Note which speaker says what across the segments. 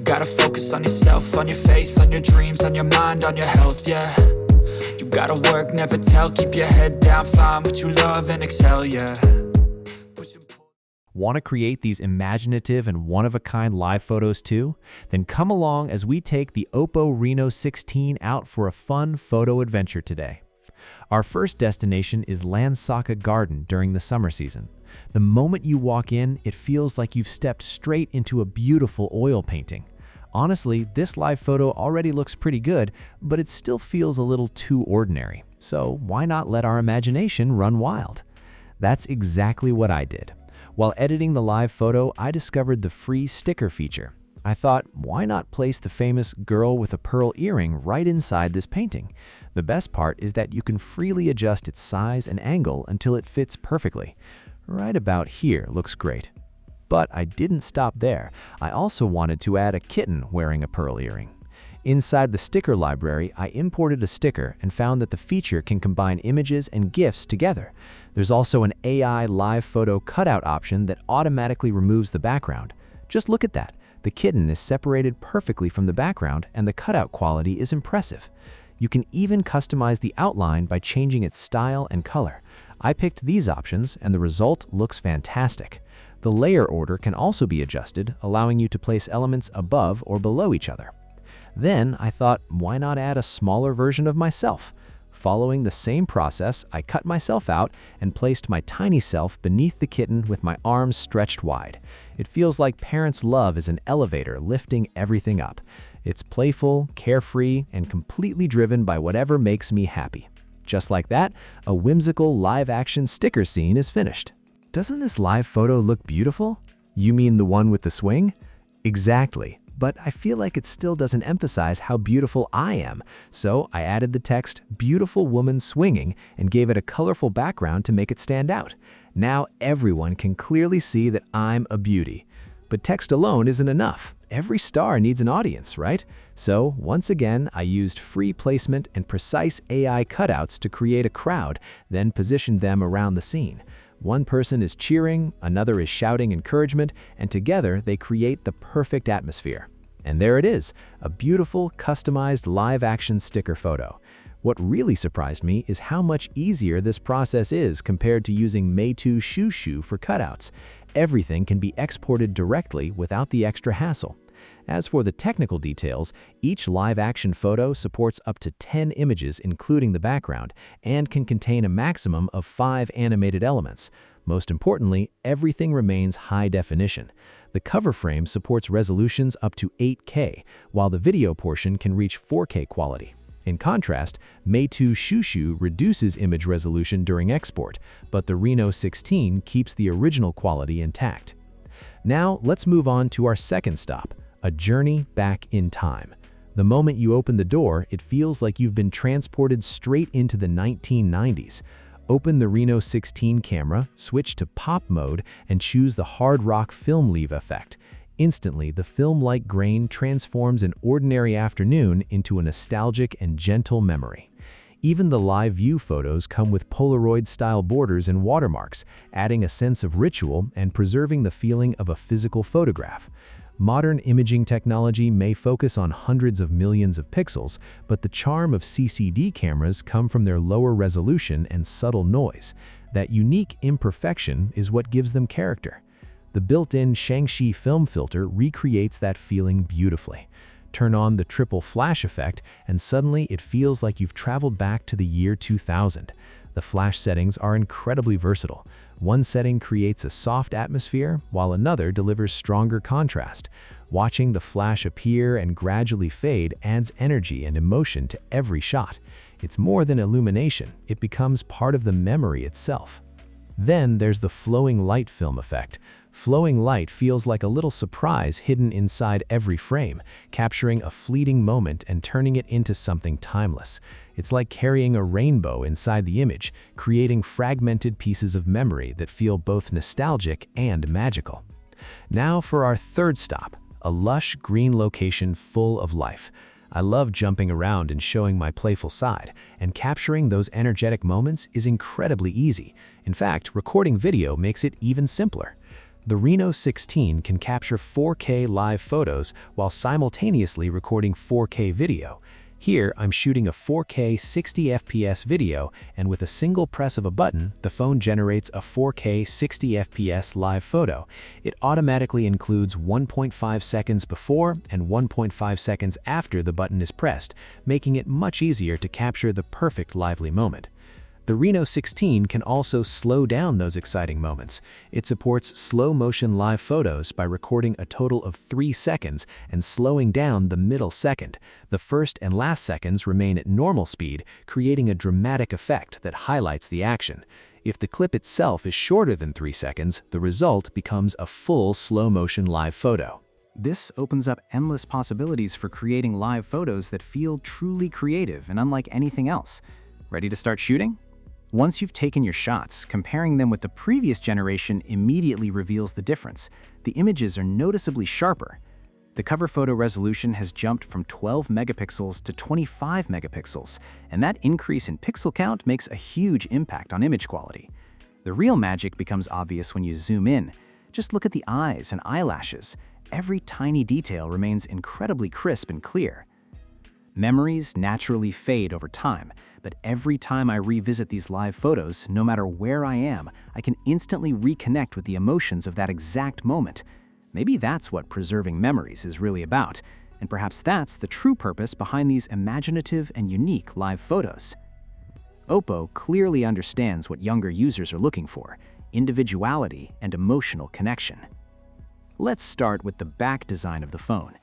Speaker 1: gotta focus on yourself, on your faith, on your dreams, on your mind, on your health, yeah. You gotta work, never tell, keep your head down, find what you love and excel, yeah.
Speaker 2: Want to create these imaginative and one-of-a-kind live photos too? Then come along as we take the OPPO Reno 16 out for a fun photo adventure today. Our first destination is Landsaka Garden during the summer season. The moment you walk in, it feels like you've stepped straight into a beautiful oil painting. Honestly, this live photo already looks pretty good, but it still feels a little too ordinary. So why not let our imagination run wild? That's exactly what I did. While editing the live photo, I discovered the free sticker feature. I thought, why not place the famous girl with a pearl earring right inside this painting? The best part is that you can freely adjust its size and angle until it fits perfectly. Right about here looks great. But I didn't stop there. I also wanted to add a kitten wearing a pearl earring. Inside the sticker library, I imported a sticker and found that the feature can combine images and GIFs together. There's also an AI live photo cutout option that automatically removes the background. Just look at that. The kitten is separated perfectly from the background and the cutout quality is impressive. You can even customize the outline by changing its style and color. I picked these options and the result looks fantastic. The layer order can also be adjusted, allowing you to place elements above or below each other. Then I thought, why not add a smaller version of myself? Following the same process, I cut myself out and placed my tiny self beneath the kitten with my arms stretched wide. It feels like parents' love is an elevator lifting everything up. It's playful, carefree, and completely driven by whatever makes me happy. Just like that, a whimsical live-action sticker scene is finished. Doesn't this live photo look beautiful? You mean the one with the swing? Exactly. But I feel like it still doesn't emphasize how beautiful I am, so I added the text, "Beautiful woman swinging," and gave it a colorful background to make it stand out. Now everyone can clearly see that I'm a beauty. But text alone isn't enough. Every star needs an audience, right? So once again, I used free placement and precise AI cutouts to create a crowd, then positioned them around the scene. One person is cheering, another is shouting encouragement, and together they create the perfect atmosphere. And there it is, a beautiful, customized live-action sticker photo. What really surprised me is how much easier this process is compared to using Maiky Shushu for cutouts. Everything can be exported directly without the extra hassle. As for the technical details, each live-action photo supports up to 10 images including the background and can contain a maximum of 5 animated elements. Most importantly, everything remains high definition. The cover frame supports resolutions up to 8K, while the video portion can reach 4K quality. In contrast, Maiky Shushu reduces image resolution during export, but the Reno 16 keeps the original quality intact. Now, let's move on to our second stop, a journey back in time. The moment you open the door, it feels like you've been transported straight into the 1990s. Open the Reno 16 camera, switch to pop mode, and choose the hard rock film leave effect. Instantly, the film-like grain transforms an ordinary afternoon into a nostalgic and gentle memory. Even the live view photos come with Polaroid-style borders and watermarks, adding a sense of ritual and preserving the feeling of a physical photograph. Modern imaging technology may focus on hundreds of millions of pixels, but the charm of CCD cameras come from their lower resolution and subtle noise. That unique imperfection is what gives them character. The built-in Shangxi film filter recreates that feeling beautifully. Turn on the triple flash effect, and suddenly it feels like you've traveled back to the year 2000. The flash settings are incredibly versatile. One setting creates a soft atmosphere, while another delivers stronger contrast. Watching the flash appear and gradually fade adds energy and emotion to every shot. It's more than illumination, it becomes part of the memory itself. Then there's the flowing light film effect. Flowing light feels like a little surprise hidden inside every frame, capturing a fleeting moment and turning it into something timeless. It's like carrying a rainbow inside the image, creating fragmented pieces of memory that feel both nostalgic and magical. Now for our third stop, a lush green location full of life. I love jumping around and showing my playful side, and capturing those energetic moments is incredibly easy. In fact, recording video makes it even simpler. The Reno 16 can capture 4K live photos while simultaneously recording 4K video. Here, I'm shooting a 4K 60 FPS video, and with a single press of a button, the phone generates a 4K 60 FPS live photo. It automatically includes 1.5 seconds before and 1.5 seconds after the button is pressed, making it much easier to capture the perfect lively moment. The Reno 16 can also slow down those exciting moments. It supports slow-motion live photos by recording a total of 3 seconds and slowing down the middle second. The first and last seconds remain at normal speed, creating a dramatic effect that highlights the action. If the clip itself is shorter than 3 seconds, the result becomes a full slow-motion live photo.
Speaker 3: This opens up endless possibilities for creating live photos that feel truly creative and unlike anything else. Ready to start shooting? Once you've taken your shots, comparing them with the previous generation immediately reveals the difference. The images are noticeably sharper. The cover photo resolution has jumped from 12 megapixels to 25 megapixels, and that increase in pixel count makes a huge impact on image quality. The real magic becomes obvious when you zoom in. Just look at the eyes and eyelashes. Every tiny detail remains incredibly crisp and clear. Memories naturally fade over time, but every time I revisit these live photos, no matter where I am, I can instantly reconnect with the emotions of that exact moment. Maybe that's what preserving memories is really about, and perhaps that's the true purpose behind these imaginative and unique live photos. OPPO clearly understands what younger users are looking for: individuality and emotional connection. Let's start with the back design of the phone.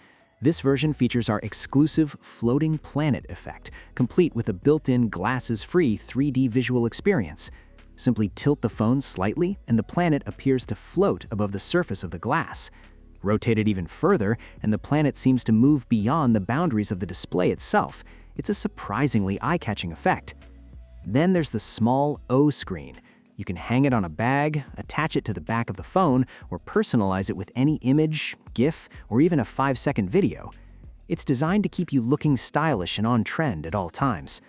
Speaker 3: This version features our exclusive floating planet effect, complete with a built-in glasses-free 3D visual experience. Simply tilt the phone slightly and the planet appears to float above the surface of the glass. Rotate it even further and the planet seems to move beyond the boundaries of the display itself. It's a surprisingly eye-catching effect. Then there's the small O screen. You can hang it on a bag, attach it to the back of the phone, or personalize it with any image, GIF, or even a 5-second video. It's designed to keep you looking stylish and on trend at all times.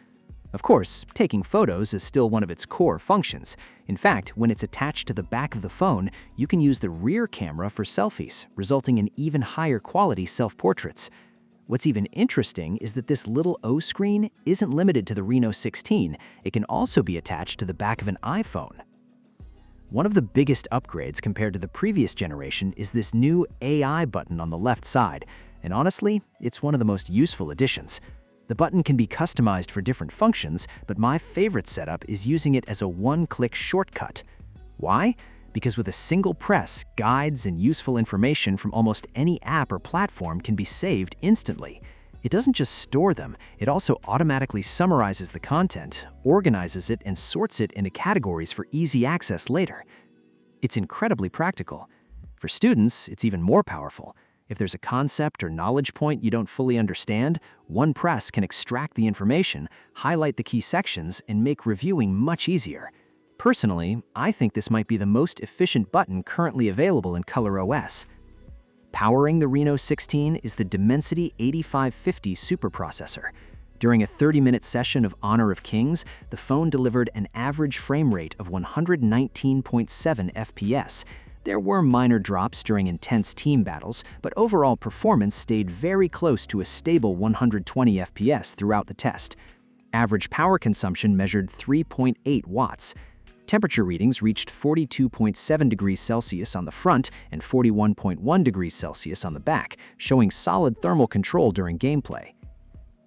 Speaker 3: Of course, taking photos is still one of its core functions. In fact, when it's attached to the back of the phone, you can use the rear camera for selfies, resulting in even higher quality self-portraits. What's even interesting is that this little O screen isn't limited to the Reno 16. It can also be attached to the back of an iPhone. One of the biggest upgrades compared to the previous generation is this new AI button on the left side, and honestly, it's one of the most useful additions. The button can be customized for different functions, but my favorite setup is using it as a one-click shortcut. Why? Because with a single press, guides and useful information from almost any app or platform can be saved instantly. It doesn't just store them, it also automatically summarizes the content, organizes it, and sorts it into categories for easy access later. It's incredibly practical. For students, it's even more powerful. If there's a concept or knowledge point you don't fully understand, one press can extract the information, highlight the key sections, and make reviewing much easier. Personally, I think this might be the most efficient button currently available in ColorOS. Powering the Reno 16 is the Dimensity 8550 superprocessor. During a 30-minute session of Honor of Kings, the phone delivered an average frame rate of 119.7 FPS. There were minor drops during intense team battles, but overall performance stayed very close to a stable 120 FPS throughout the test. Average power consumption measured 3.8 watts. Temperature readings reached 42.7 degrees Celsius on the front and 41.1 degrees Celsius on the back, showing solid thermal control during gameplay.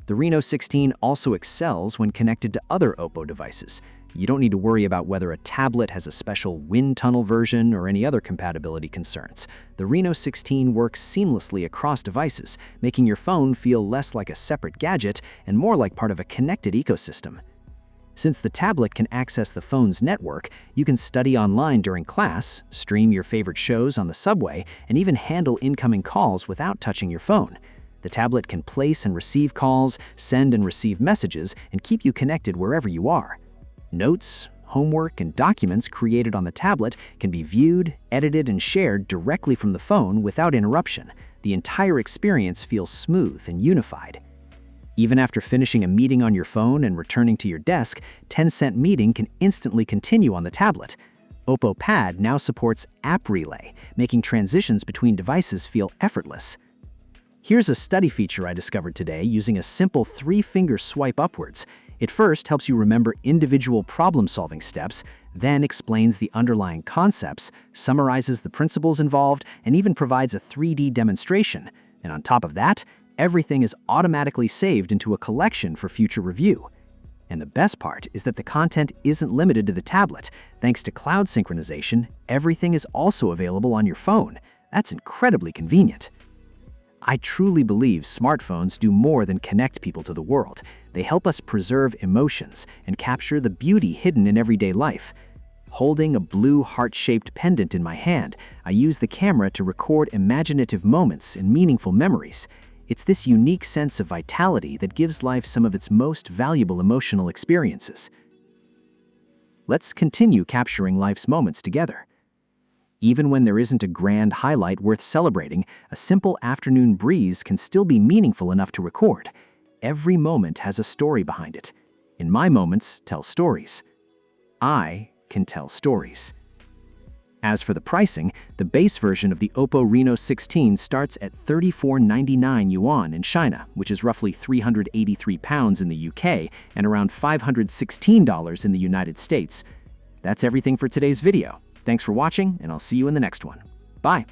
Speaker 3: The Reno 16 also excels when connected to other OPPO devices. You don't need to worry about whether a tablet has a special wind tunnel version or any other compatibility concerns. The Reno 16 works seamlessly across devices, making your phone feel less like a separate gadget and more like part of a connected ecosystem. Since the tablet can access the phone's network, you can study online during class, stream your favorite shows on the subway, and even handle incoming calls without touching your phone. The tablet can place and receive calls, send and receive messages, and keep you connected wherever you are. Notes, homework, and documents created on the tablet can be viewed, edited, and shared directly from the phone without interruption. The entire experience feels smooth and unified. Even after finishing a meeting on your phone and returning to your desk, 10-cent meeting can instantly continue on the tablet. OPPO Pad now supports app relay, making transitions between devices feel effortless. Here's a study feature I discovered today using a simple 3-finger swipe upwards. It first helps you remember individual problem-solving steps, then explains the underlying concepts, summarizes the principles involved, and even provides a 3D demonstration. And on top of that, everything is automatically saved into a collection for future review. And the best part is that the content isn't limited to the tablet. Thanks to cloud synchronization, everything is also available on your phone. That's incredibly convenient. I truly believe smartphones do more than connect people to the world. They help us preserve emotions and capture the beauty hidden in everyday life. Holding a blue heart-shaped pendant in my hand, I use the camera to record imaginative moments and meaningful memories. It's this unique sense of vitality that gives life some of its most valuable emotional experiences. Let's continue capturing life's moments together. Even when there isn't a grand highlight worth celebrating, a simple afternoon breeze can still be meaningful enough to record. Every moment has a story behind it. And my moments tell stories. I can tell stories. As for the pricing, the base version of the OPPO Reno 16 starts at 34.99 yuan in China, which is roughly £383 in the UK and around $516 in the United States. That's everything for today's video. Thanks for watching, and I'll see you in the next one. Bye!